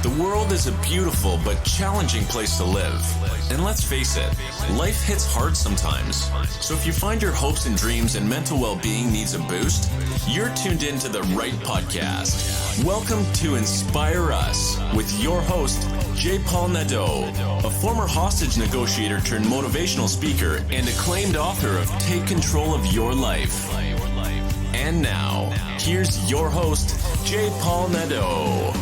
The world is a beautiful but challenging place to live. And let's face it, life hits hard sometimes. So if you find your hopes and dreams and mental well-being needs a boost, you're tuned into the right podcast. Welcome to Inspire Us with your host, J. Paul Nadeau, a former hostage negotiator turned motivational speaker and acclaimed author of Take Control of Your Life. And now, here's your host, J. Paul Nadeau.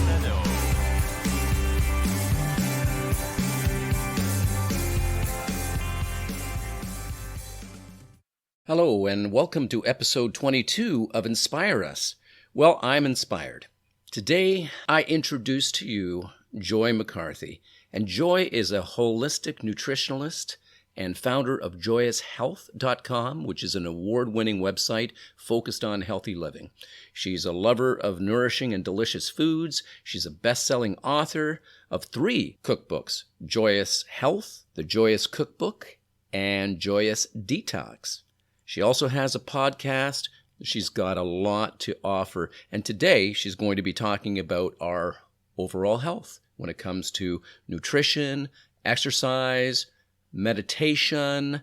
Hello, and welcome to episode 22 of Inspire Us. Well, I'm inspired. Today, I introduce to you Joy McCarthy. And Joy is a holistic nutritionalist and founder of joyoushealth.com, which is an award-winning website focused on healthy living. She's a lover of nourishing and delicious foods. She's a best-selling author of 3 cookbooks, Joyous Health, The Joyous Cookbook, and Joyous Detox. She also has a podcast. She's got a lot to offer. And today, she's going to be talking about our overall health when it comes to nutrition, exercise, meditation,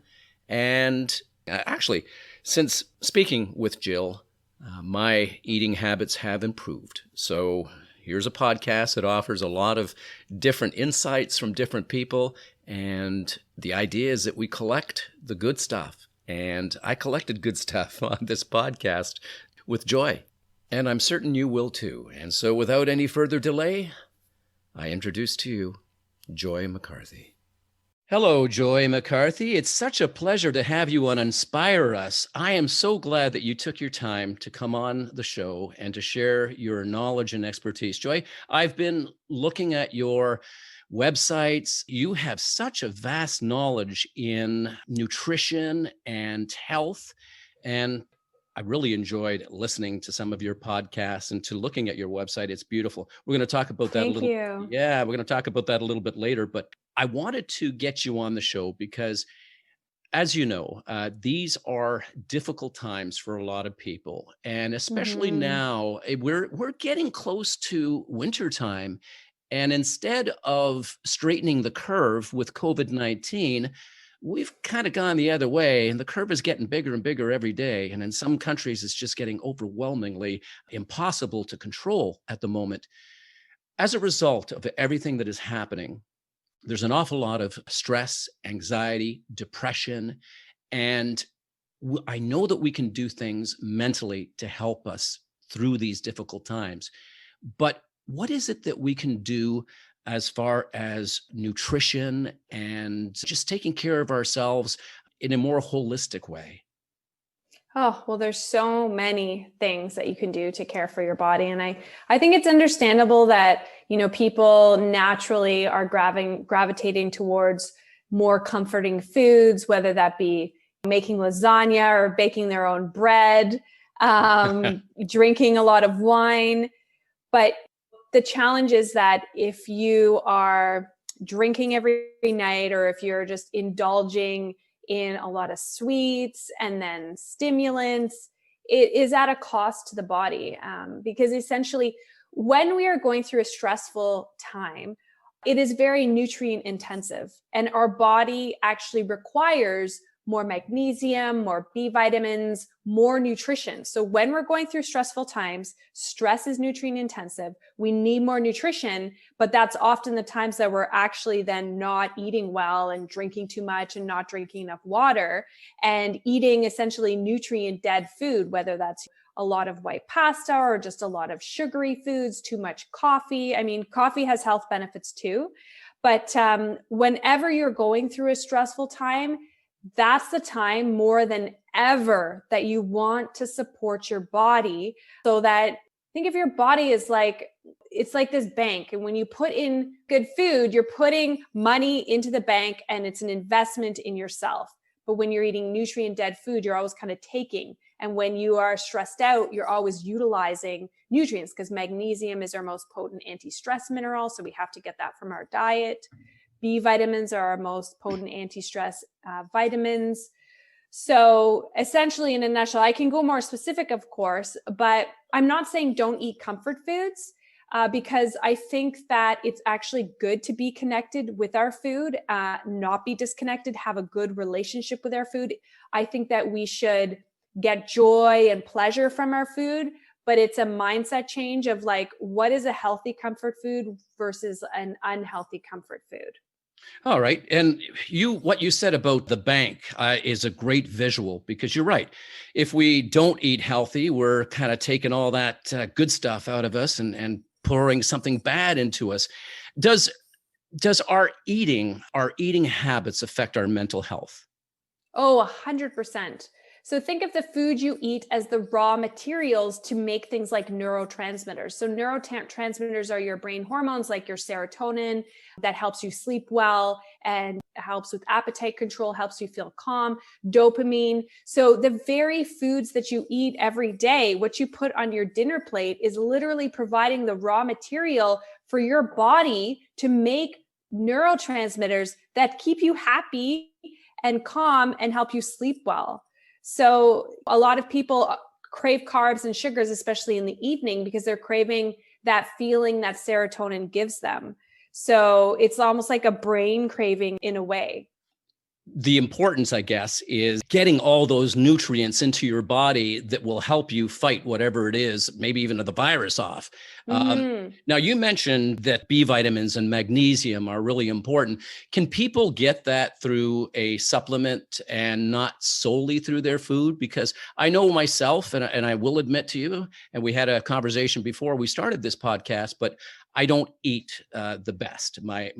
and actually, since speaking with Jill, my eating habits have improved. So here's a podcast that offers a lot of different insights from different people. And the idea is that we collect the good stuff. And I collected good stuff on this podcast with Joy, and I'm certain you will too. And so without any further delay, I introduce to you Joy McCarthy. Hello, Joy McCarthy. It's such a pleasure to have you on Inspire Us. I am so glad that you took your time to come on the show and to share your knowledge and expertise. Joy, I've been looking at your websites. You have such a vast knowledge in nutrition and health. And I really enjoyed listening to some of your podcasts and to looking at your website. It's beautiful. We're going to talk about that a little. Thank you. Yeah, we're going to talk about that a little bit later. But I wanted to get you on the show because, as you know, these are difficult times for a lot of people. And especially now, we're getting close to wintertime. And instead of straightening the curve with COVID-19, we've kind of gone the other way, and the curve is getting bigger and bigger every day. And in some countries, it's just getting overwhelmingly impossible to control at the moment. As a result of everything that is happening, there's an awful lot of stress, anxiety, depression, and I know that we can do things mentally to help us through these difficult times. But what is it that we can do as far as nutrition and just taking care of ourselves in a more holistic way? Oh, well, there's so many things that you can do to care for your body. And I think it's understandable that, people naturally are gravitating towards more comforting foods, whether that be making lasagna or baking their own bread, drinking a lot of wine. But the challenge is that if you are drinking every night, or if you're just indulging in a lot of sweets and then stimulants, it is at a cost to the body. Because essentially, when we are going through a stressful time, it is very nutrient intensive, and our body actually requires more magnesium, more B vitamins, more nutrition. So when we're going through stressful times, stress is nutrient intensive. We need more nutrition, but that's often the times that we're actually then not eating well and drinking too much and not drinking enough water and eating essentially nutrient dead food, whether that's a lot of white pasta or just a lot of sugary foods, too much coffee. I mean, coffee has health benefits too, but whenever you're going through a stressful time, that's the time more than ever that you want to support your body, so that think of your body as it's like this bank. And when you put in good food, you're putting money into the bank and it's an investment in yourself. But when you're eating nutrient dead food, you're always kind of taking. And when you are stressed out, you're always utilizing nutrients, because magnesium is our most potent anti-stress mineral. So we have to get that from our diet. B vitamins are our most potent anti-stress vitamins. So essentially, in a nutshell, I can go more specific, of course, but I'm not saying don't eat comfort foods. because I think that it's actually good to be connected with our food, not be disconnected, have a good relationship with our food. I think that we should get joy and pleasure from our food, but it's a mindset change of like, what is a healthy comfort food versus an unhealthy comfort food? All right. And what you said about the bank is a great visual, because you're right. If we don't eat healthy, we're kind of taking all that good stuff out of us and pouring something bad into us. Does our eating habits affect our mental health? Oh, 100%. So think of the food you eat as the raw materials to make things like neurotransmitters. So neurotransmitters are your brain hormones, like your serotonin, that helps you sleep well and helps with appetite control, helps you feel calm, dopamine. So the very foods that you eat every day, what you put on your dinner plate, is literally providing the raw material for your body to make neurotransmitters that keep you happy and calm and help you sleep well. So a lot of people crave carbs and sugars, especially in the evening, because they're craving that feeling that serotonin gives them. So it's almost like a brain craving in a way. The importance, I guess, is getting all those nutrients into your body that will help you fight whatever it is, maybe even the virus off. Now, you mentioned that B vitamins and magnesium are really important. Can people get that through a supplement and not solely through their food? Because I know myself, and I will admit to you, and we had a conversation before we started this podcast, but I don't eat the best. My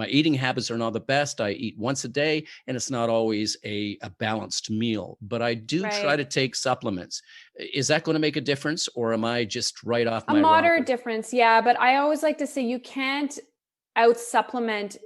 eating habits are not the best. I eat once a day, and it's not always a balanced meal. But I do try to take supplements. Is that going to make a difference, or am I just right off my A rocker? moderate difference, yeah. But I always like to say you can't supplement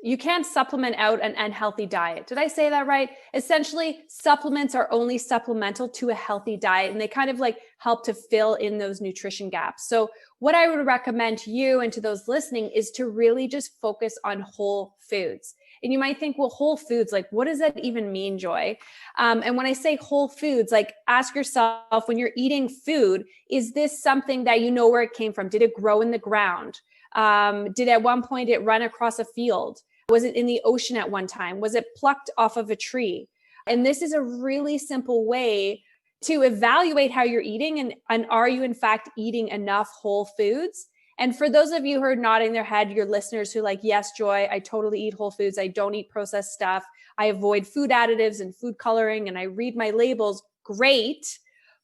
out an unhealthy diet. Did I say that right? Essentially, supplements are only supplemental to a healthy diet, and they kind of like help to fill in those nutrition gaps. So what I would recommend to you and to those listening is to really just focus on whole foods. And you might think, well, whole foods, like, what does that even mean, Joy? And when I say whole foods, like, ask yourself, when you're eating food, is this something that you know where it came from? Did it grow in the ground? Did at one point it run across a field? Was it in the ocean at one time? Was it plucked off of a tree? And this is a really simple way to evaluate how you're eating, and are you in fact eating enough whole foods? And for those of you who are nodding their head, your listeners who are like, yes, Joy, I totally eat whole foods. I don't eat processed stuff. I avoid food additives and food coloring, and I read my labels. Great.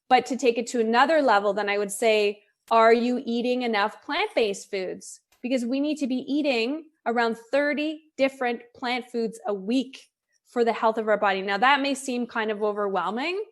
But to take it to another level, then I would say, are you eating enough plant-based foods? Because we need to be eating around 30 different plant foods a week for the health of our body. Now, that may seem kind of overwhelming.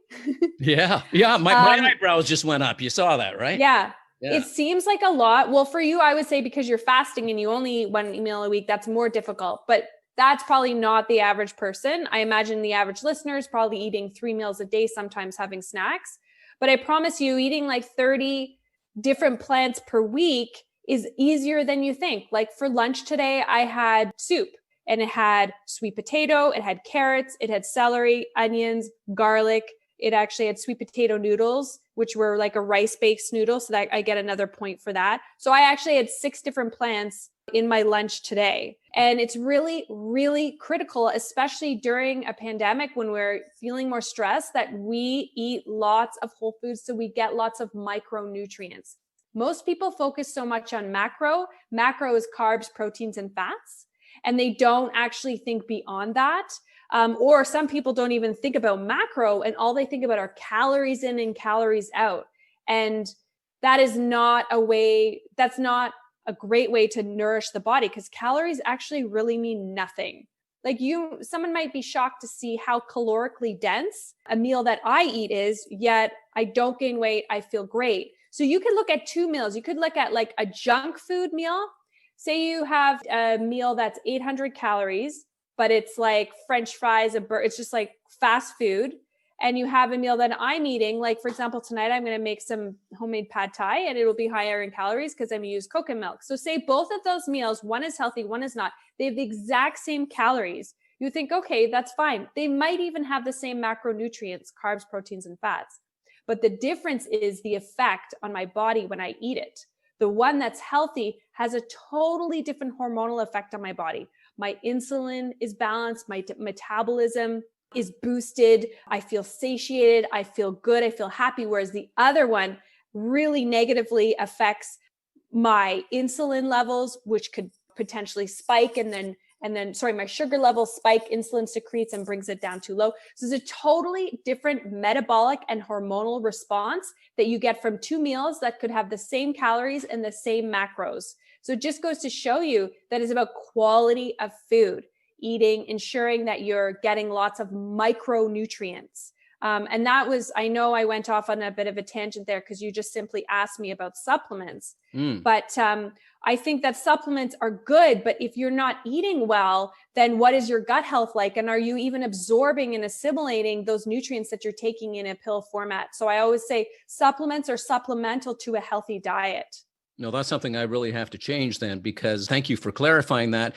Yeah. My eyebrows just went up. You saw that, right? Yeah. It seems like a lot. Well, for you, I would say, because you're fasting and you only eat one meal a week, that's more difficult. But that's probably not the average person. I imagine the average listener is probably eating 3 meals a day, sometimes having snacks. But I promise you, eating like 30 different plants per week is easier than you think. Like for lunch today, I had soup, and it had sweet potato, it had carrots, it had celery, onions, garlic. It actually had sweet potato noodles, which were like a rice-based noodle. So that I get another point for that. So I actually had 6 different plants in my lunch today. And it's really, really critical, especially during a pandemic when we're feeling more stressed, that we eat lots of whole foods so we get lots of micronutrients. Most people focus so much on macro. Macro is carbs, proteins, and fats. And they don't actually think beyond that. Or some people don't even think about macro, and all they think about are calories in and calories out. And that is not that's not a great way to nourish the body, because calories actually really mean nothing. Like someone might be shocked to see how calorically dense a meal that I eat is, yet I don't gain weight. I feel great. So you could look at 2 meals. You could look at like a junk food meal. Say you have a meal that's 800 calories, but it's like French fries, it's just like fast food. And you have a meal that I'm eating, like for example, tonight I'm going to make some homemade pad thai, and it'll be higher in calories because I'm going to use coconut milk. So say both of those meals, one is healthy, one is not. They have the exact same calories. You think, okay, that's fine. They might even have the same macronutrients, carbs, proteins, and fats. But the difference is the effect on my body when I eat it. The one that's healthy has a totally different hormonal effect on my body. My insulin is balanced, my metabolism is boosted, I feel satiated, I feel good, I feel happy. Whereas the other one really negatively affects my insulin levels, which could potentially spike, and then my sugar levels spike, insulin secretes and brings it down too low. So it's a totally different metabolic and hormonal response that you get from two meals that could have the same calories and the same macros. So it just goes to show you that it's about quality of food, eating, ensuring that you're getting lots of micronutrients. And that was, I know I went off on a bit of a tangent there because you just simply asked me about supplements. But I think that supplements are good, but if you're not eating well, then what is your gut health like? And are you even absorbing and assimilating those nutrients that you're taking in a pill format? So I always say supplements are supplemental to a healthy diet. No, that's something I really have to change then, because thank you for clarifying that.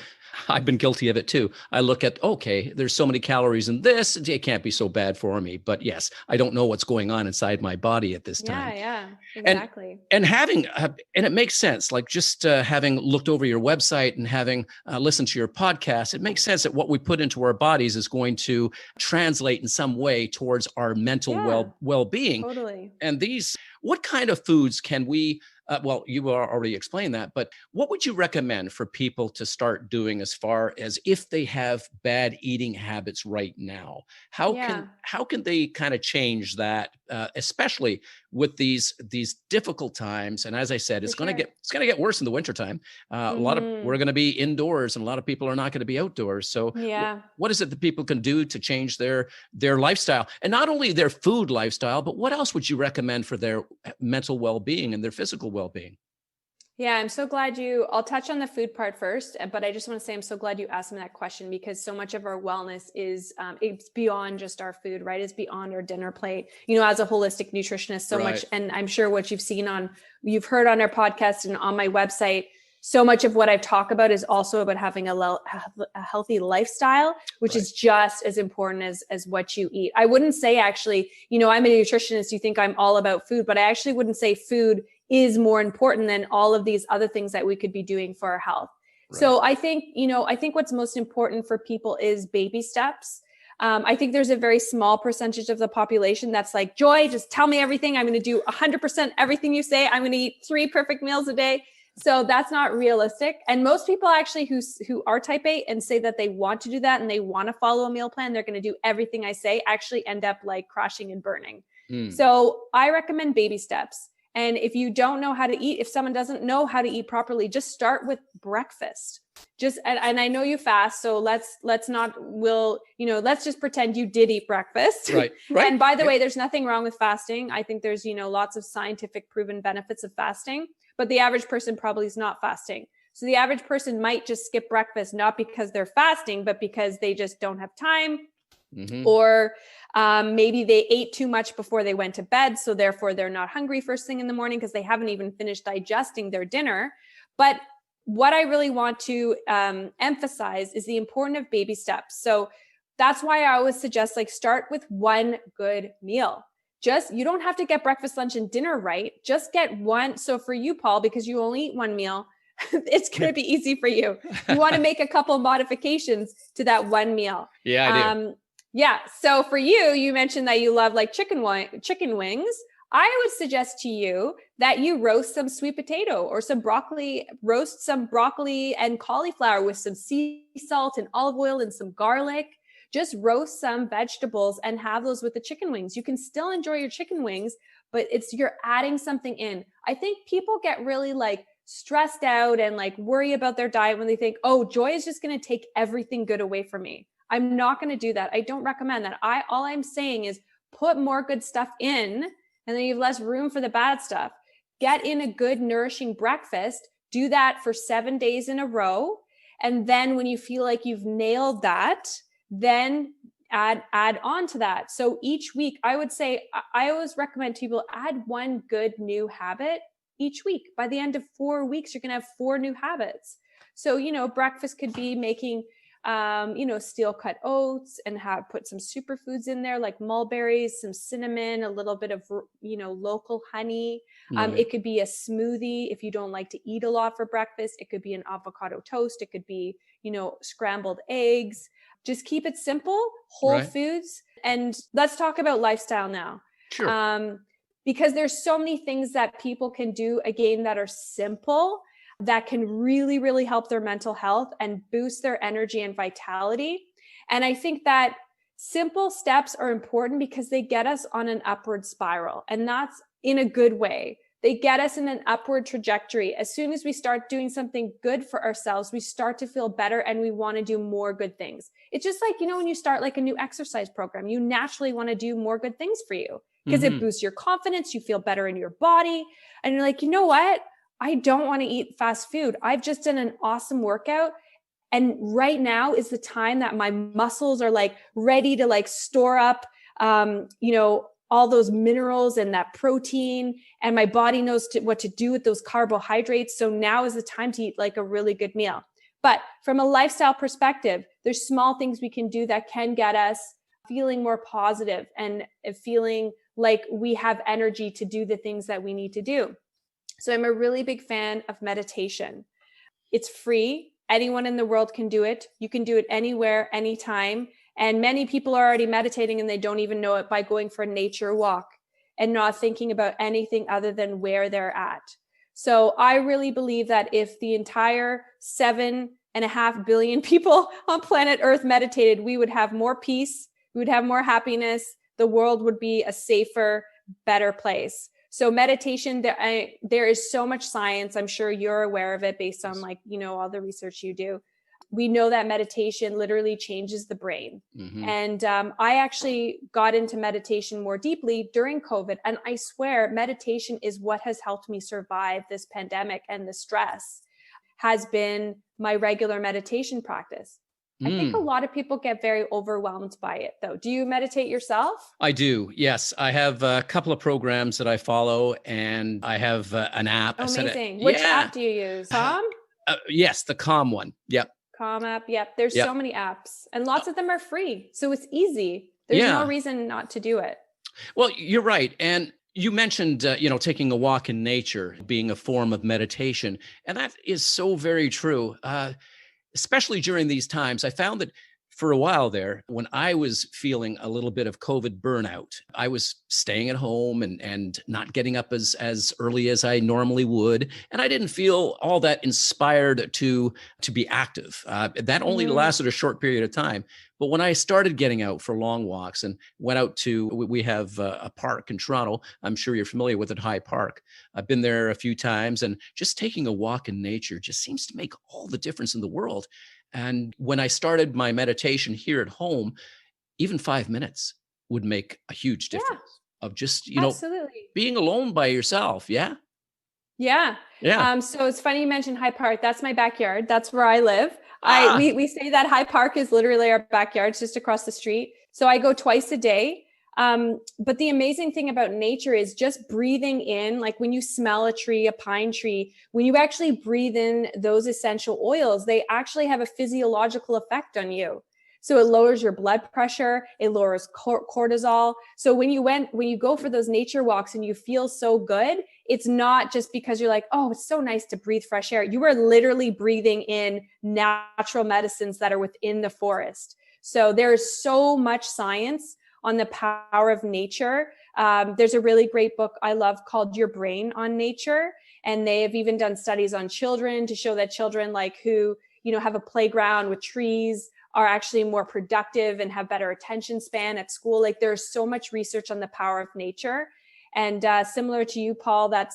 I've been guilty of it too. I look at, okay, there's so many calories in this, it can't be so bad for me. But yes, I don't know what's going on inside my body at this time. Yeah, exactly. And having, and it makes sense, like just having looked over your website and having listened to your podcast, it makes sense that what we put into our bodies is going to translate in some way towards our mental well-being. Totally. And what kind of foods can we, well, you already explained that, but what would you recommend for people to start doing as far as if they have bad eating habits right now? How can they kind of change that, especially with these difficult times? And as I said, it's going to get worse in the wintertime. We're going to be indoors, and a lot of people are not going to be outdoors. So what is it that people can do to change their lifestyle, and not only their food lifestyle, but what else would you recommend for their mental well-being and their physical well-being? Yeah, I'm so glad I'll touch on the food part first, but I just want to say I'm so glad you asked me that question, because so much of our wellness is, it's beyond just our food, right? It's beyond our dinner plate, as a holistic nutritionist, so much. And I'm sure what you've heard on our podcast and on my website, so much of what I've talked about is also about having a healthy lifestyle, which is just as important as what you eat. I wouldn't say actually, I'm a nutritionist, you think I'm all about food, but I actually wouldn't say food is more important than all of these other things that we could be doing for our health. Right. So I think what's most important for people is baby steps. I think there's a very small percentage of the population that's like, Joy, just tell me everything. I'm going to do 100% everything you say. I'm going to eat 3 perfect meals a day. So that's not realistic. And most people actually who are type A and say that they want to do that and they want to follow a meal plan, they're going to do everything I say, actually end up like crashing and burning. So I recommend baby steps. And if you don't know how to eat, if someone doesn't know how to eat properly, just start with breakfast. And I know you fast, so let's just pretend you did eat breakfast. Right. And by the way, there's nothing wrong with fasting. I think there's, lots of scientific proven benefits of fasting, but the average person probably is not fasting. So the average person might just skip breakfast, not because they're fasting, but because they just don't have time. Or maybe they ate too much before they went to bed. So therefore they're not hungry first thing in the morning because they haven't even finished digesting their dinner. But what I really want to emphasize is the importance of baby steps. So that's why I always suggest start with one good meal. You don't have to get breakfast, lunch, and dinner right. Just get one. So for you, Paul, because you only eat one meal, it's going to be easy for you. You want to make a couple modifications to that one meal. Yeah, I do. Yeah. So for you mentioned that you love chicken wings. I would suggest to you that you roast some sweet potato or some broccoli, roast some broccoli and cauliflower with some sea salt and olive oil and some garlic. Just roast some vegetables and have those with the chicken wings. You can still enjoy your chicken wings, but you're adding something in. I think people get really stressed out and worry about their diet when they think, oh, Joy is just going to take everything good away from me. I'm not going to do that. I don't recommend that. All I'm saying is put more good stuff in, and then you have less room for the bad stuff. Get in a good, nourishing breakfast. Do that for 7 days in a row. And then when you feel like you've nailed that, then add on to that. So each week, I would say, I always recommend people add one good new habit each week. By the end of 4 weeks, you're going to have 4 new habits. So, breakfast could be making steel cut oats and put some superfoods in there like mulberries, some cinnamon, a little bit of, local honey. Right. It could be a smoothie if you don't like to eat a lot for breakfast. It could be an avocado toast. It could be, scrambled eggs. Just keep it simple, whole Right. foods. And let's talk about lifestyle now. Sure. Because there's so many things that people can do, again, that are simple, that can really, really help their mental health and boost their energy and vitality. And I think that simple steps are important because they get us on an upward spiral, and that's in a good way. They get us in an upward trajectory. As soon as we start doing something good for ourselves, we start to feel better and we want to do more good things. It's just like, when you start like a new exercise program, you naturally want to do more good things for you because it boosts your confidence. You feel better in your body. And you're like, you know what? I don't want to eat fast food. I've just done an awesome workout. And right now is the time that my muscles are like ready to like store up, all those minerals and that protein, and my body knows what to do with those carbohydrates. So now is the time to eat like a really good meal. But from a lifestyle perspective, there's small things we can do that can get us feeling more positive and feeling like we have energy to do the things that we need to do. So I'm a really big fan of meditation. It's free. Anyone in the world can do it. You can do it anywhere, anytime. And many people are already meditating and they don't even know it by going for a nature walk and not thinking about anything other than where they're at. So I really believe that if the entire 7.5 billion people on planet Earth meditated, we would have more peace, we would have more happiness, the world would be a safer, better place. So meditation, there is so much science. I'm sure you're aware of it based on all the research you do. We know that meditation literally changes the brain. And I actually got into meditation more deeply during COVID. And I swear meditation is what has helped me survive this pandemic, and the stress has been my regular meditation practice. I think a lot of people get very overwhelmed by it, though. Do you meditate yourself? I do. Yes. I have a couple of programs that I follow, and I have an app. Amazing. Which app do you use? Calm? Yes, the Calm one. Yep. Calm app. Yep. There's so many apps, and lots of them are free. So it's easy. There's no reason not to do it. Well, you're right. And you mentioned, taking a walk in nature being a form of meditation. And that is so very true. Especially during these times, I found that for a while there, when I was feeling a little bit of COVID burnout, I was staying at home and not getting up as early as I normally would. And I didn't feel all that inspired to be active. That only lasted a short period of time. But when I started getting out for long walks and went out we have a park in Toronto. I'm sure you're familiar with it, High Park. I've been there a few times, and just taking a walk in nature just seems to make all the difference in the world. And when I started my meditation here at home, even 5 minutes would make a huge difference of just, Absolutely. being alone by yourself. Yeah. Yeah. Yeah. So it's funny you mentioned High Park. That's my backyard. That's where I live. We say that High Park is literally our backyard. It's just across the street. So I go twice a day. But the amazing thing about nature is just breathing in, like when you smell a tree, a pine tree, when you actually breathe in those essential oils, they actually have a physiological effect on you. So it lowers your blood pressure, it lowers cortisol. So when you go for those nature walks and you feel so good, it's not just because you're like, oh, it's so nice to breathe fresh air. You are literally breathing in natural medicines that are within the forest. So there is so much science on the power of nature. There's a really great book I love called Your Brain on Nature. And they have even done studies on children to show that children who, have a playground with trees are actually more productive and have better attention span at school. There's so much research on the power of nature. And similar to you, Paul, that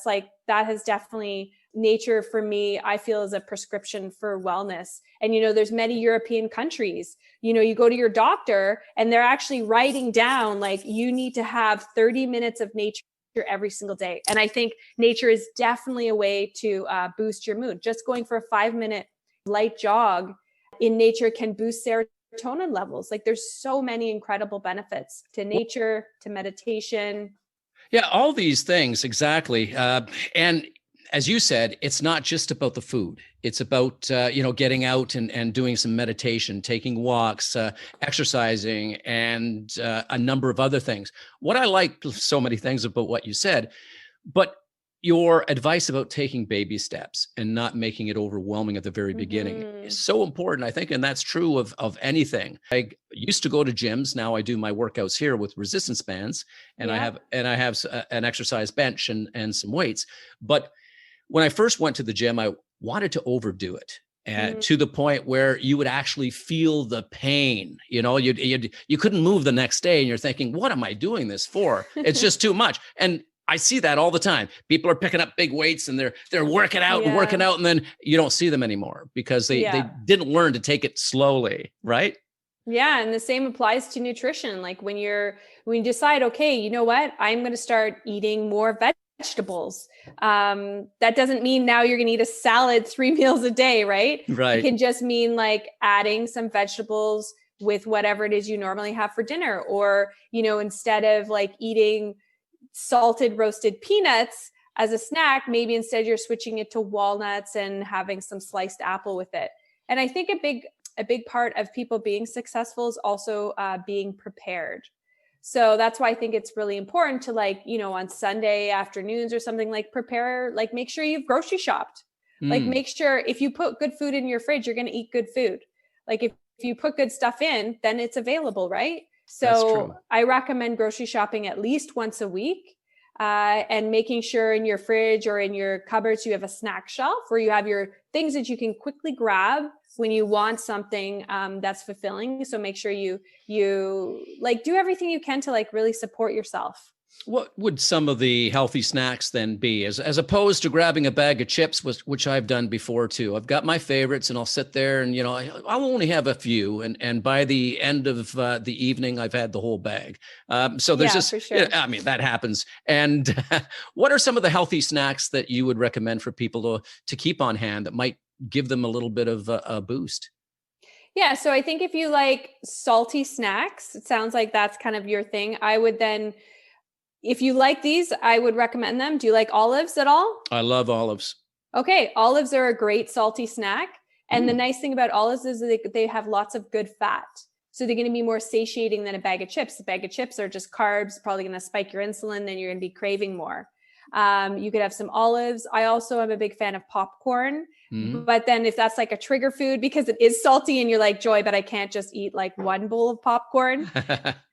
has definitely nature for me, I feel, is a prescription for wellness. And, there's many European countries, you go to your doctor and they're actually writing down, you need to have 30 minutes of nature every single day. And I think nature is definitely a way to boost your mood. Just going for a 5-minute light jog in nature can boost serotonin levels. There's so many incredible benefits to nature, to meditation. Yeah, all these things, exactly. And as you said, it's not just about the food. It's about, getting out and doing some meditation, taking walks, exercising, and a number of other things. What I like so many things about what you said, but your advice about taking baby steps and not making it overwhelming at the very beginning is so important, I think. And that's true of anything. I used to go to gyms. Now I do my workouts here with resistance bands, and I have an exercise bench and some weights. But when I first went to the gym, I wanted to overdo it. To the point where you would actually feel the pain. You couldn't move the next day, and you're thinking, what am I doing this for? It's just too much. And I see that all the time. People are picking up big weights and they're working out and working out, and then you don't see them anymore because they didn't learn to take it slowly, right? Yeah, and the same applies to nutrition. Like when you decide, okay, you know what, I'm going to start eating more vegetables. That doesn't mean now you're going to eat a salad 3 meals a day, right? Right. It can just mean like adding some vegetables with whatever it is you normally have for dinner, or instead of like eating salted roasted peanuts as a snack, maybe instead you're switching it to walnuts and having some sliced apple with it. And I think a big part of people being successful is also being prepared. So that's why I think it's really important to on Sunday afternoons or something, like prepare, like make sure you've grocery shopped. Like make sure if you put good food in your fridge, you're going to eat good food. Like if you put good stuff in, then it's available, right? So I recommend grocery shopping at least once a week, and making sure in your fridge or in your cupboards, you have a snack shelf where you have your things that you can quickly grab when you want something that's fulfilling. So make sure you like do everything you can to like really support yourself. What would some of the healthy snacks then be, as opposed to grabbing a bag of chips, which I've done before too? I've got my favorites, and I'll sit there and I'll only have a few, and by the end of the evening, I've had the whole bag. So there's for sure. that happens. And what are some of the healthy snacks that you would recommend for people to keep on hand that might give them a little bit of a boost? Yeah, so I think if you like salty snacks, it sounds like that's kind of your thing. I would then, if you like these, I would recommend them. Do you like olives at all? I love olives. Okay, olives are a great salty snack. And the nice thing about olives is they have lots of good fat. So they're going to be more satiating than a bag of chips. A bag of chips are just carbs, probably going to spike your insulin, then you're going to be craving more. You could have some olives. I also am a big fan of popcorn. But then if that's like a trigger food because it is salty and you're like, Joy, but I can't just eat like one bowl of popcorn,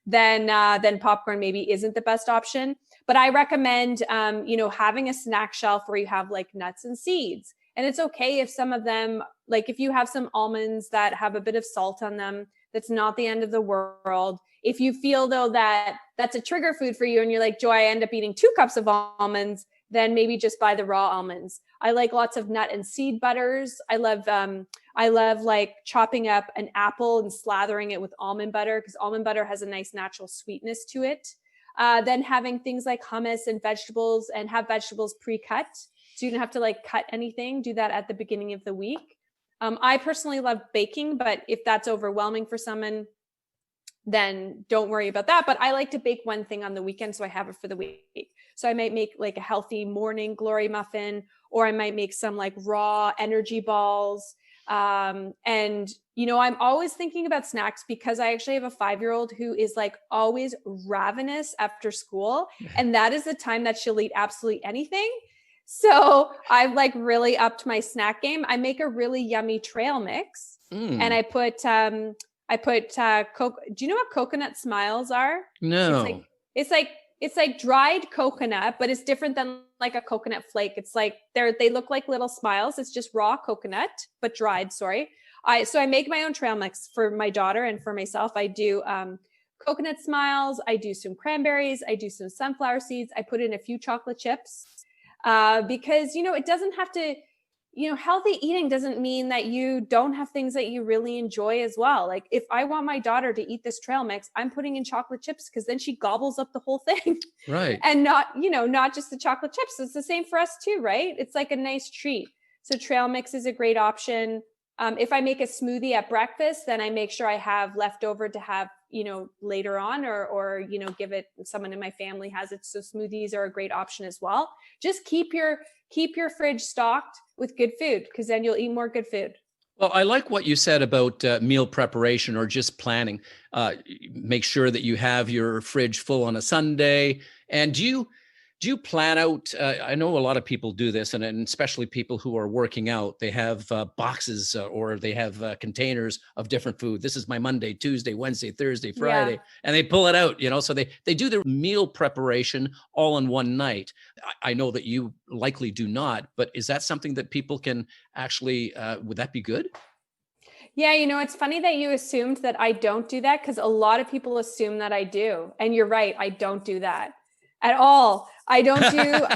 then popcorn maybe isn't the best option. But I recommend, having a snack shelf where you have like nuts and seeds. And it's okay if some of them, like if you have some almonds that have a bit of salt on them, that's not the end of the world. If you feel though that that's a trigger food for you and you're like, Joy, I end up eating 2 cups of almonds, then maybe just buy the raw almonds. I like lots of nut and seed butters. I love like chopping up an apple and slathering it with almond butter, because almond butter has a nice natural sweetness to it. Then having things like hummus and vegetables, and have vegetables pre-cut. So you don't have to like cut anything. Do that at the beginning of the week. I personally love baking, but if that's overwhelming for someone, then don't worry about that. But I like to bake one thing on the weekend, so I have it for the week. So I might make like a healthy morning glory muffin, or I might make some like raw energy balls. And, I'm always thinking about snacks because I actually have a 5-year-old who is like always ravenous after school. And that is the time that she'll eat absolutely anything. So I've like really upped my snack game. I make a really yummy trail mix, and I put do you know what coconut smiles are? No. It's like dried coconut, but it's different than like a coconut flake. It's like they look like little smiles. It's just raw coconut, but dried, sorry. So I make my own trail mix for my daughter and for myself. I do coconut smiles. I do some cranberries. I do some sunflower seeds. I put in a few chocolate chips because, it doesn't have to, healthy eating doesn't mean that you don't have things that you really enjoy as well. Like if I want my daughter to eat this trail mix, I'm putting in chocolate chips because then she gobbles up the whole thing. Right. And not just the chocolate chips. It's the same for us too, right? It's like a nice treat. So trail mix is a great option. If I make a smoothie at breakfast, then I make sure I have leftover to have later on, or give it, someone in my family has it. So smoothies are a great option as well. Just keep your fridge stocked with good food, because then you'll eat more good food. Well, I like what you said about meal preparation or just planning. Make sure that you have your fridge full on a Sunday. And do you plan out? I know a lot of people do this, and especially people who are working out. They have boxes or they have containers of different food. This is my Monday, Tuesday, Wednesday, Thursday, Friday, Yeah. and they pull it out. So they do their meal preparation all in one night. I know that you likely do not, but is that something that people can actually? Would that be good? Yeah, it's funny that you assumed that I don't do that, because a lot of people assume that I do. And you're right, I don't do that at all. I don't do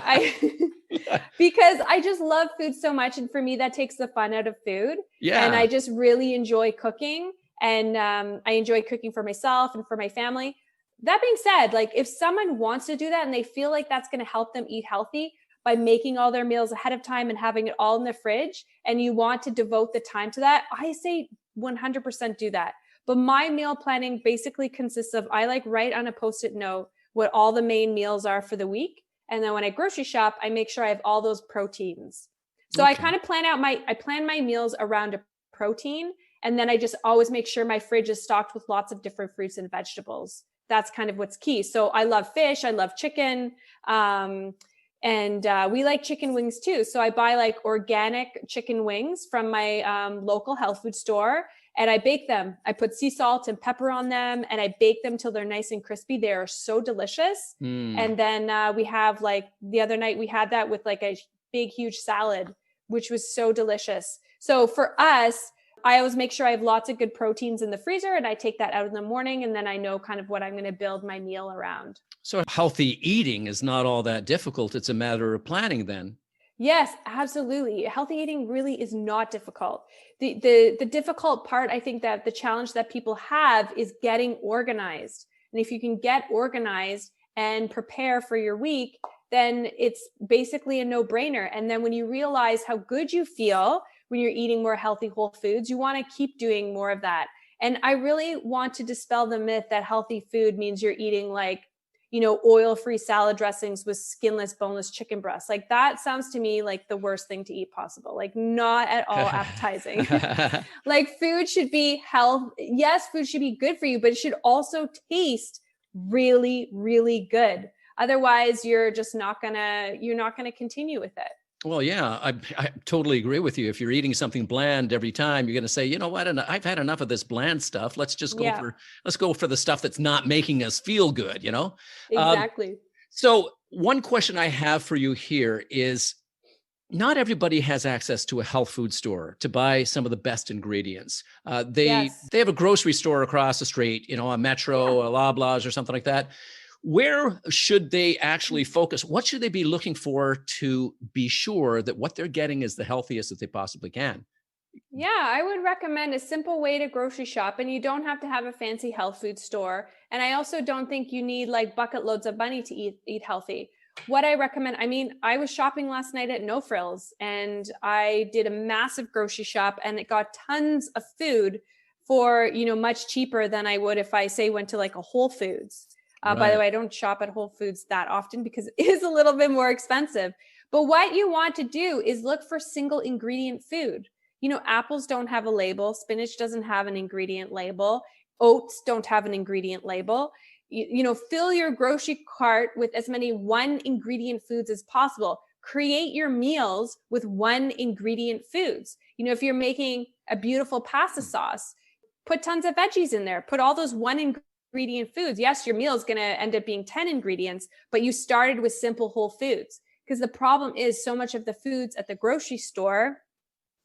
because I just love food so much, and for me that takes the fun out of food. And I Yeah. just really enjoy cooking, and I enjoy cooking for myself and for my family. That being said, like, if someone wants to do that and they feel like that's going to help them eat healthy by making all their meals ahead of time and having it all in the fridge, and you want to devote the time to that, I say 100% do that. But my meal planning basically consists of, I like write on a Post-it note what all the main meals are for the week. And then when I grocery shop, I make sure I have all those proteins. So I Okay. kind of plan my meals around a protein. And then I just always make sure my fridge is stocked with lots of different fruits and vegetables. That's kind of what's key. So I love fish. I love chicken. And we like chicken wings too. So I buy like organic chicken wings from my local health food store, and I bake them. I put sea salt and pepper on them, and I bake them till they're nice and crispy. They are so delicious. Mm. And then we have, like, the other night we had that with like a big, huge salad, which was so delicious. So for us, I always make sure I have lots of good proteins in the freezer, and I take that out in the morning, and then I know kind of what I'm going to build my meal around. So healthy eating is not all that difficult. It's a matter of planning then. Yes, absolutely. Healthy eating really is not difficult. The difficult part, I think, that the challenge that people have is getting organized. And if you can get organized and prepare for your week, then it's basically a no-brainer. And then when you realize how good you feel when you're eating more healthy whole foods, you want to keep doing more of that. And I really want to dispel the myth that healthy food means you're eating like, oil-free salad dressings with skinless, boneless chicken breasts. Like, that sounds to me like the worst thing to eat possible. Like, not at all appetizing. Like, food should be health. Yes, food should be good for you, but it should also taste really, really good. Otherwise, you're not gonna continue with it. Well, yeah, I totally agree with you. If you're eating something bland every time, you're going to say, you know what, I've had enough of this bland stuff. Let's just Yeah, let's go for the stuff that's not making us feel good. Um, exactly. so one question I have for you here is, not everybody has access to a health food store to buy some of the best ingredients. Yes. They have a grocery store across the street, a Yeah. Metro, a Loblaws or something like that. Where should they actually focus? What should they be looking for to be sure that what they're getting is the healthiest that they possibly can? Yeah, I would recommend a simple way to grocery shop, and you don't have to have a fancy health food store. And I also don't think you need like bucket loads of money to eat healthy. What I recommend, I mean, I was shopping last night at No Frills, and I did a massive grocery shop, and it got tons of food for, much cheaper than I would if I say went to like a Whole Foods. By the Right. way, I don't shop at Whole Foods that often because it is a little bit more expensive. But what you want to do is look for single ingredient food. Apples don't have a label. Spinach doesn't have an ingredient label. Oats don't have an ingredient label. Fill your grocery cart with as many one ingredient foods as possible. Create your meals with one ingredient foods. If you're making a beautiful pasta sauce, put tons of veggies in there. Put all those one ingredient foods. Yes, your meal is going to end up being 10 ingredients, but you started with simple whole foods. Because the problem is, so much of the foods at the grocery store,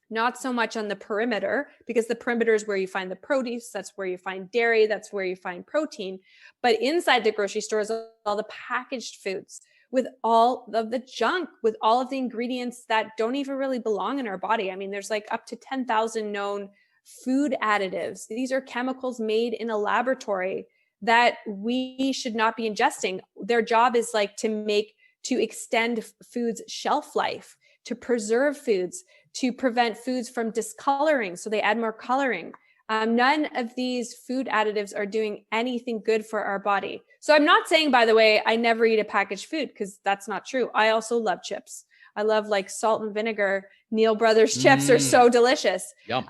not so much on the perimeter, because the perimeter is where you find the produce, that's where you find dairy, that's where you find protein. But inside the grocery store is all the packaged foods with all of the junk, with all of the ingredients that don't even really belong in our body. I mean, there's like up to 10,000 known food additives. These are chemicals made in a laboratory that we should not be ingesting. Their job is like to extend foods' shelf life, to preserve foods, to prevent foods from discoloring. So they add more coloring. None of these food additives are doing anything good for our body. So I'm not saying, by the way, I never eat a packaged food, because that's not true. I also love chips. I love like salt and vinegar. Neil Brothers chips are so delicious. Yum.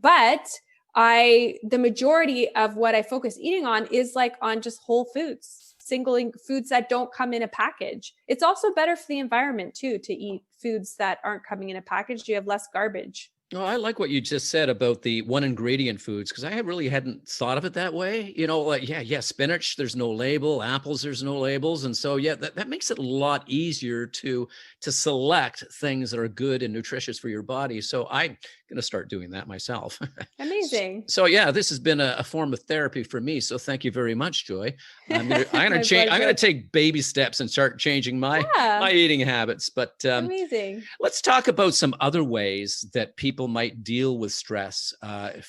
But the majority of what I focus eating on is like on just whole foods, singling foods that don't come in a package. It's also better for the environment too, to eat foods that aren't coming in a package. You have less garbage. Oh, I like what you just said about the one ingredient foods, because I really hadn't thought of it that way. Like, yeah, spinach, there's no label, apples, there's no labels. And so, yeah, that makes it a lot easier to select things that are good and nutritious for your body. So I'm going to start doing that myself. Amazing. So yeah, this has been a form of therapy for me. So thank you very much, Joy. I'm going to change. I'm going to take baby steps and start changing my eating habits. But amazing. Let's talk about some other ways that people might deal with stress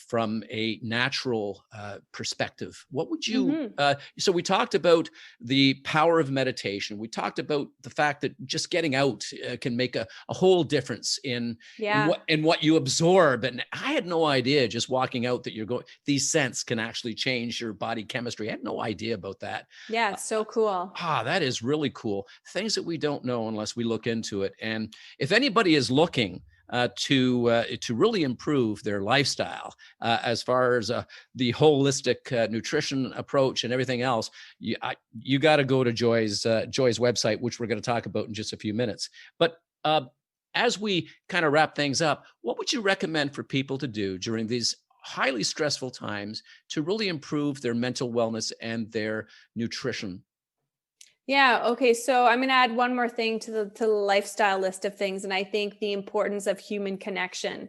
from a natural perspective. What would you, so we talked about the power of meditation. We talked about the fact that just getting out can make a whole difference in what you absorb. And I had no idea, just walking out, that these scents can actually change your body chemistry. I had no idea about that. Yeah, it's so cool. That is really cool. Things that we don't know unless we look into it. And if anybody is looking to really improve their lifestyle as far as the holistic nutrition approach and everything else, you got to go to Joy's website, which we're going to talk about in just a few minutes. But as we kind of wrap things up, what would you recommend for people to do during these highly stressful times to really improve their mental wellness and their nutrition? Yeah. Okay. So I'm going to add one more thing to the lifestyle list of things. And I think the importance of human connection,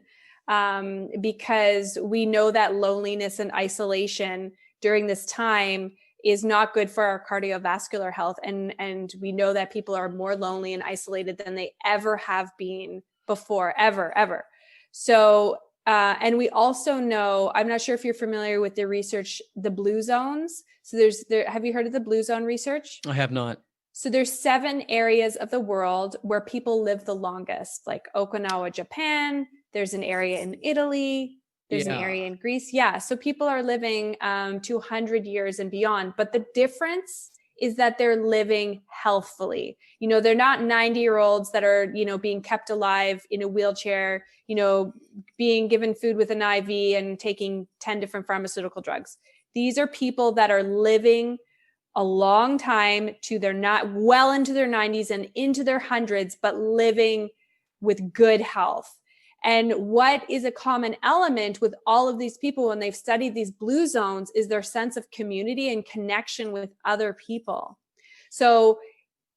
because we know that loneliness and isolation during this time is not good for our cardiovascular health. And we know that people are more lonely and isolated than they ever have been before, ever. So, and we also know, I'm not sure if you're familiar with the research, the blue zones. So have you heard of the blue zone research? I have not. So there's 7 areas of the world where people live the longest, like Okinawa, Japan. There's an area in Italy. There's an area in Greece. Yeah. So people are living 200 years and beyond. But the difference is that they're living healthfully. They're not 90-year-olds that are, being kept alive in a wheelchair, being given food with an IV and taking 10 different pharmaceutical drugs. These are people that are living a long time they're not well into their 90s and into their hundreds, but living with good health. And what is a common element with all of these people when they've studied these blue zones is their sense of community and connection with other people. So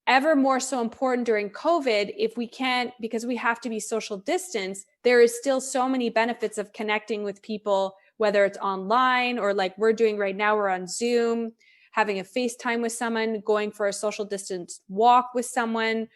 ever more so important during COVID, if we can't, because we have to be social distance, there is still so many benefits of connecting with people, whether it's online or like we're doing right now, we're on Zoom, having a FaceTime with someone, going for a social distance walk with someone,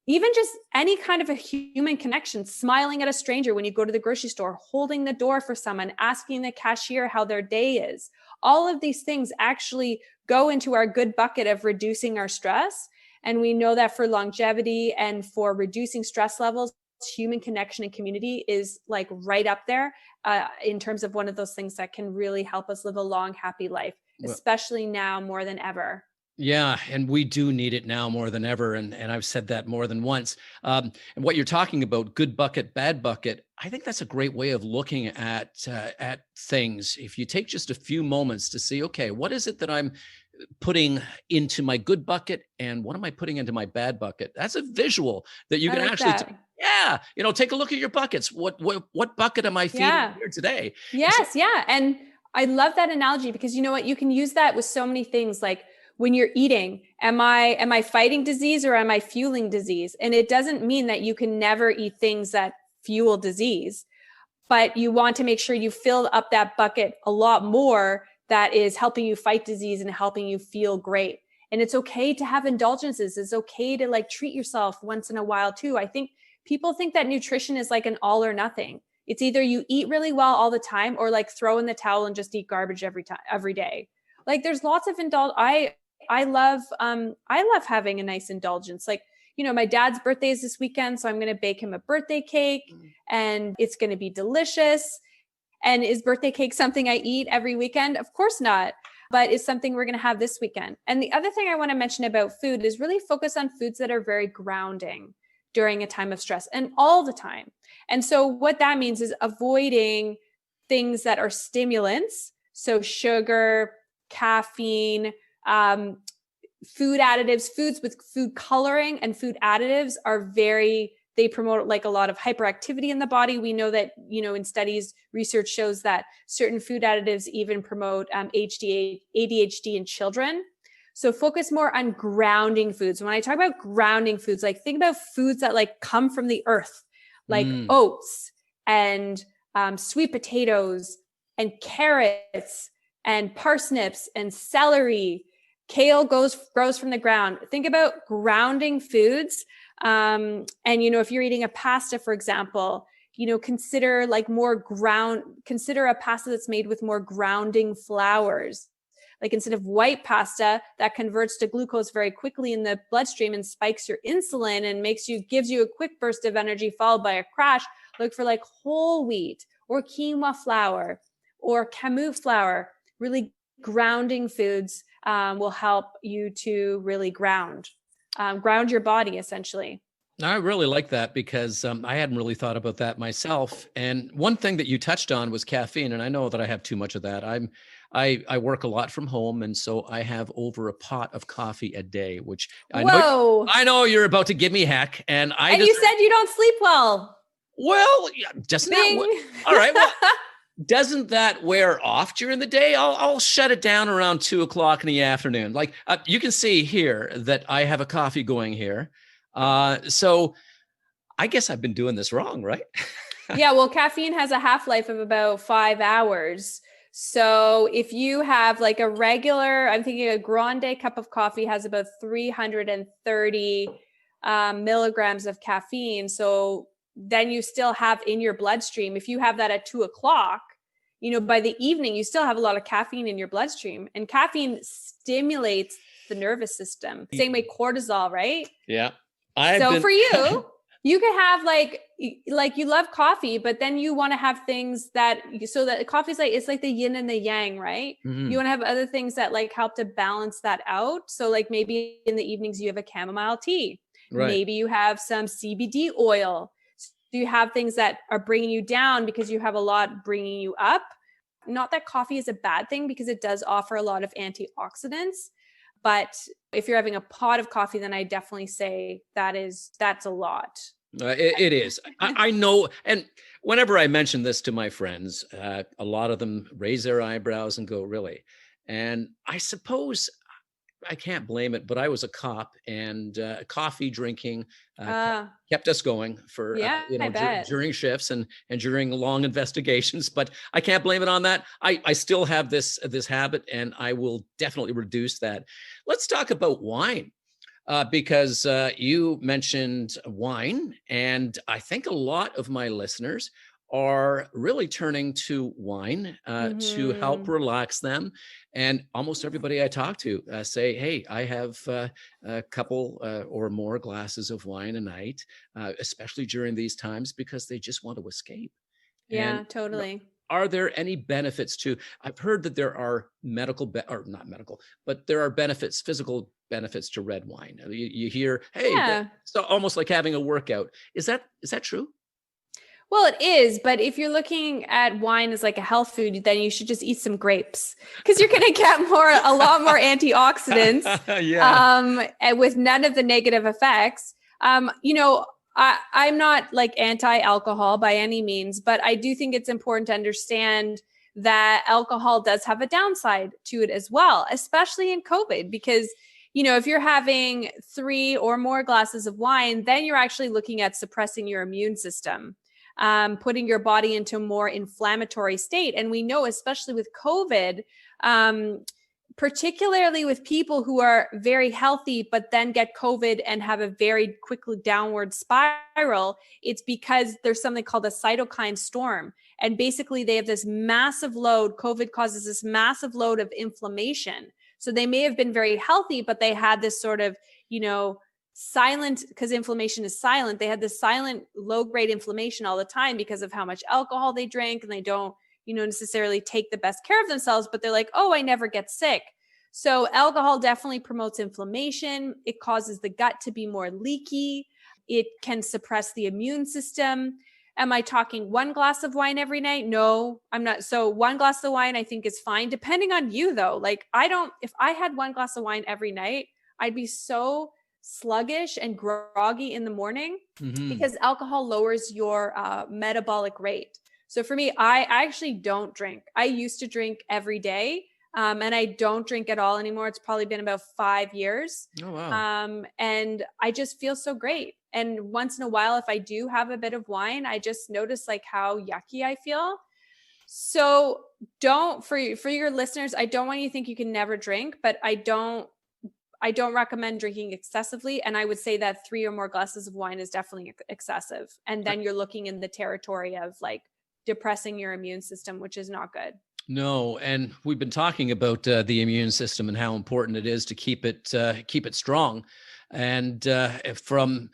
even just any kind of a human connection, smiling at a stranger when you go to the grocery store, holding the door for someone, asking the cashier how their day is. All of these things actually go into our good bucket of reducing our stress. And we know that for longevity and for reducing stress levels, human connection and community is like right up there in terms of one of those things that can really help us live a long, happy life, especially now more than ever. Yeah, and we do need it now more than ever. And I've said that more than once. And what you're talking about, good bucket, bad bucket, I think that's a great way of looking at things. If you take just a few moments to see, okay, what is it that I'm putting into my good bucket and what am I putting into my bad bucket? That's a visual that you can actually take a look at your buckets. What bucket am I feeding here today? Yes, and I love that analogy because you know what, you can use that with so many things. Like when you're eating, am I fighting disease or am I fueling disease? And it doesn't mean that you can never eat things that fuel disease, but you want to make sure you fill up that bucket a lot more that is helping you fight disease and helping you feel great. And it's okay to have indulgences. It's okay to like treat yourself once in a while too. I think people think that nutrition is like an all or nothing. It's either you eat really well all the time or like throw in the towel and just eat garbage every day. Like there's lots of I love having a nice indulgence. Like, my dad's birthday is this weekend, so I'm going to bake him a birthday cake and it's going to be delicious. And is birthday cake something I eat every weekend? Of course not. But it's something we're going to have this weekend. And the other thing I want to mention about food is really focus on foods that are very grounding during a time of stress and all the time. And so what that means is avoiding things that are stimulants. So sugar, caffeine, food additives, foods with food coloring and food additives are they promote like a lot of hyperactivity in the body. We know that, in studies, research shows that certain food additives even promote ADHD in children. So focus more on grounding foods. When I talk about grounding foods, like think about foods that like come from the earth, like oats and sweet potatoes and carrots and parsnips and celery. Kale grows from the ground. Think about grounding foods. And, if you're eating a pasta, for example, consider a pasta that's made with more grounding flours. Like instead of white pasta that converts to glucose very quickly in the bloodstream and spikes your insulin and gives you a quick burst of energy followed by a crash, look for like whole wheat or quinoa flour or camus flour. Really grounding foods will help you to really ground your body, essentially. I really like that because I hadn't really thought about that myself. And one thing that you touched on was caffeine. And I know that I have too much of that. I work a lot from home. And so I have over a pot of coffee a day, which I know you're about to give me heck. And you said you don't sleep well. Well, doesn't that, all right. Well, doesn't that wear off during the day? I'll shut it down around 2:00 in the afternoon. Like you can see here that I have a coffee going here. So I guess I've been doing this wrong, right? Yeah. Well, caffeine has a half-life of about 5 hours. So if you have like I'm thinking a grande cup of coffee has about 330 milligrams of caffeine. So then you still have in your bloodstream, if you have that at 2:00, by the evening, you still have a lot of caffeine in your bloodstream, and caffeine stimulates the nervous system. Same way cortisol, right? Yeah. For you, you could have like you love coffee, but then you want to have things so that coffee's it's like the yin and the yang, right? Mm-hmm. You want to have other things that like help to balance that out. So like maybe in the evenings you have a chamomile tea. Right. Maybe you have some CBD oil. So you have things that are bringing you down because you have a lot bringing you up. Not that coffee is a bad thing because it does offer a lot of antioxidants. But if you're having a pot of coffee, then I definitely say that's a lot. It is. I know. And whenever I mention this to my friends, a lot of them raise their eyebrows and go, really? And I suppose I can't blame it, but I was a cop and coffee drinking kept us going for during shifts and during long investigations. But I can't blame it on that. I still have this habit, and I will definitely reduce that. Let's talk about wine. Because you mentioned wine, and I think a lot of my listeners are really turning to wine to help relax them. And almost everybody I talk to say, hey, I have a couple or more glasses of wine a night, especially during these times, because they just want to escape. Yeah, totally. Are there any benefits I've heard that there are but there are benefits, physical benefits to red wine. You hear, hey, it's almost like having a workout. Is that true? Well, it is, but if you're looking at wine as like a health food, then you should just eat some grapes because you're going to get a lot more antioxidants, and with none of the negative effects. I'm not like anti-alcohol by any means, but I do think it's important to understand that alcohol does have a downside to it as well, especially in COVID, because if you're having 3 or more glasses of wine, then you're actually looking at suppressing your immune system. Putting your body into a more inflammatory state. And we know, especially with COVID, particularly with people who are very healthy, but then get COVID and have a very quickly downward spiral, it's because there's something called a cytokine storm. And basically they have this massive load. COVID causes this massive load of inflammation. So they may have been very healthy, but they had this sort of, silent, because inflammation is silent. They had this silent low grade inflammation all the time because of how much alcohol they drank, and they don't, necessarily take the best care of themselves, but they're like, oh, I never get sick. So alcohol definitely promotes inflammation. It causes the gut to be more leaky. It can suppress the immune system. Am I talking one glass of wine every night? No, I'm not. So one glass of wine, I think, is fine, depending on you though. Like if I had one glass of wine every night, I'd be so sluggish and groggy in the morning because alcohol lowers your metabolic rate. So for me, I actually don't drink. I used to drink every day. And I don't drink at all anymore. It's probably been about 5 years. Oh, wow. And I just feel so great. And once in a while, if I do have a bit of wine, I just notice like how yucky I feel. So for your listeners, I don't want you to think you can never drink, but I don't recommend drinking excessively. And I would say that 3 or more glasses of wine is definitely excessive. And then you're looking in the territory of like depressing your immune system, which is not good. No, and we've been talking about the immune system and how important it is to keep it strong. And from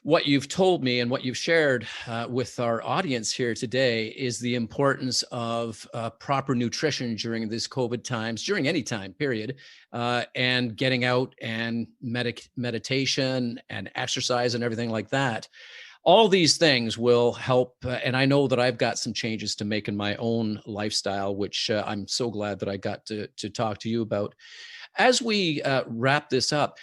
what you've told me and what you've shared with our audience here today is the importance of proper nutrition during this COVID times, during any time period, and getting out and meditation and exercise and everything like that. All these things will help. And I know that I've got some changes to make in my own lifestyle, which I'm so glad that I got to talk to you about. As we wrap this up,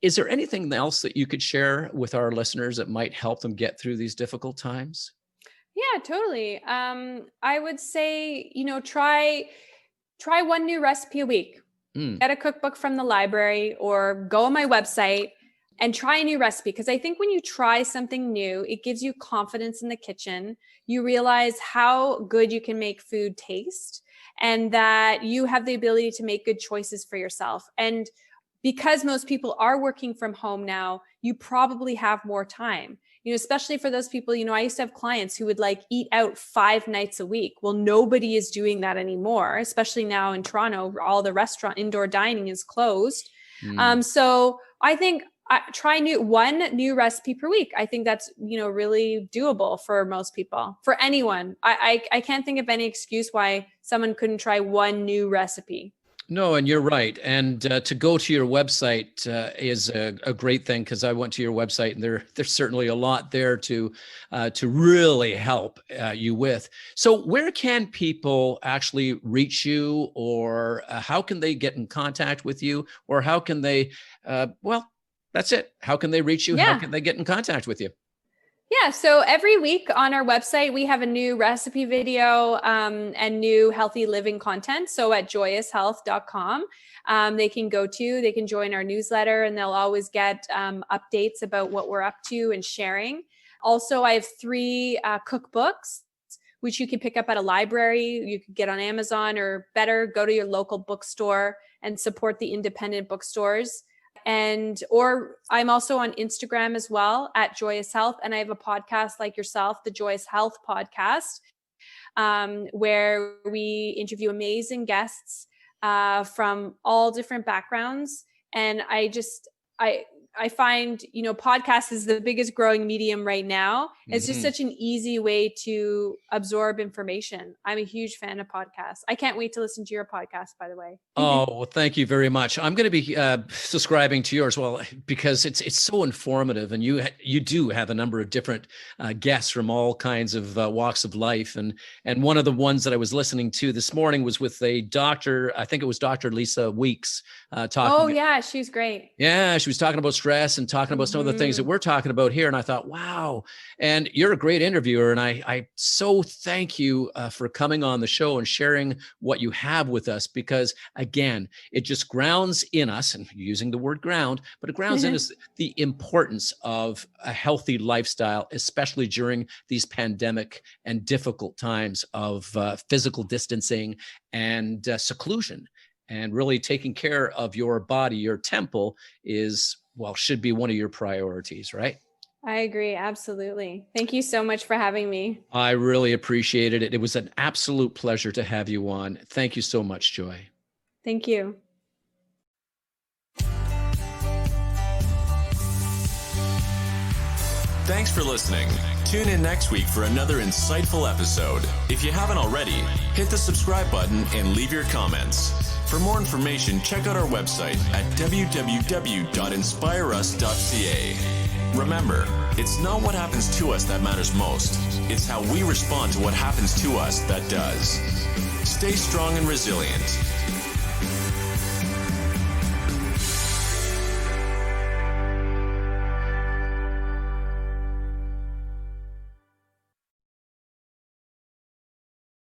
is there anything else that you could share with our listeners that might help them get through these difficult times? Yeah, totally. I would say, try one new recipe a week. Get a cookbook from the library or go on my website and try a new recipe. Because I think when you try something new, it gives you confidence in the kitchen. You realize how good you can make food taste and that you have the ability to make good choices for yourself. And because most people are working from home now, you probably have more time, especially for those people, I used to have clients who would like eat out 5 nights a week. Well, nobody is doing that anymore, especially now in Toronto, all the restaurant indoor dining is closed. So I think try one new recipe per week. I think that's, really doable for most people, for anyone. I can't think of any excuse why someone couldn't try one new recipe. No, and you're right. And to go to your website is a great thing, because I went to your website and there's certainly a lot there to really help you with. So where can people actually reach you, or how can they get in contact with you, or how can they, that's it. How can they reach you? Yeah. How can they get in contact with you? Yeah. So every week on our website, we have a new recipe video and new healthy living content. So at joyoushealth.com, they can join our newsletter, and they'll always get updates about what we're up to and sharing. Also, I have 3 cookbooks, which you can pick up at a library. You could get on Amazon, or better, go to your local bookstore and support the independent bookstores. Or I'm also on Instagram as well at Joyous Health. And I have a podcast like yourself, the Joyous Health podcast, where we interview amazing guests from all different backgrounds. And I find, podcast is the biggest growing medium right now. It's just such an easy way to absorb information. I'm a huge fan of podcasts. I can't wait to listen to your podcast, by the way. Oh, well, thank you very much. I'm going to be subscribing to yours, because it's so informative, and you do have a number of different guests from all kinds of walks of life. And one of the ones that I was listening to this morning was with a doctor. I think it was Dr. Lisa Weeks talking. Oh yeah, she's great. Yeah, she was talking about stress and talking about some of the things that we're talking about here. And I thought, wow, and you're a great interviewer. And I so thank you for coming on the show and sharing what you have with us, because again, it just grounds in us, and using the word ground, but it grounds in us the importance of a healthy lifestyle, especially during these pandemic and difficult times of physical distancing and seclusion. And really taking care of your body, your temple should be one of your priorities, right? I agree. Absolutely. Thank you so much for having me. I really appreciated it. It was an absolute pleasure to have you on. Thank you so much, Joy. Thank you. Thanks for listening. Tune in next week for another insightful episode. If you haven't already, hit the subscribe button and leave your comments. For more information, check out our website at www.inspireus.ca. Remember, it's not what happens to us that matters most. It's how we respond to what happens to us that does. Stay strong and resilient.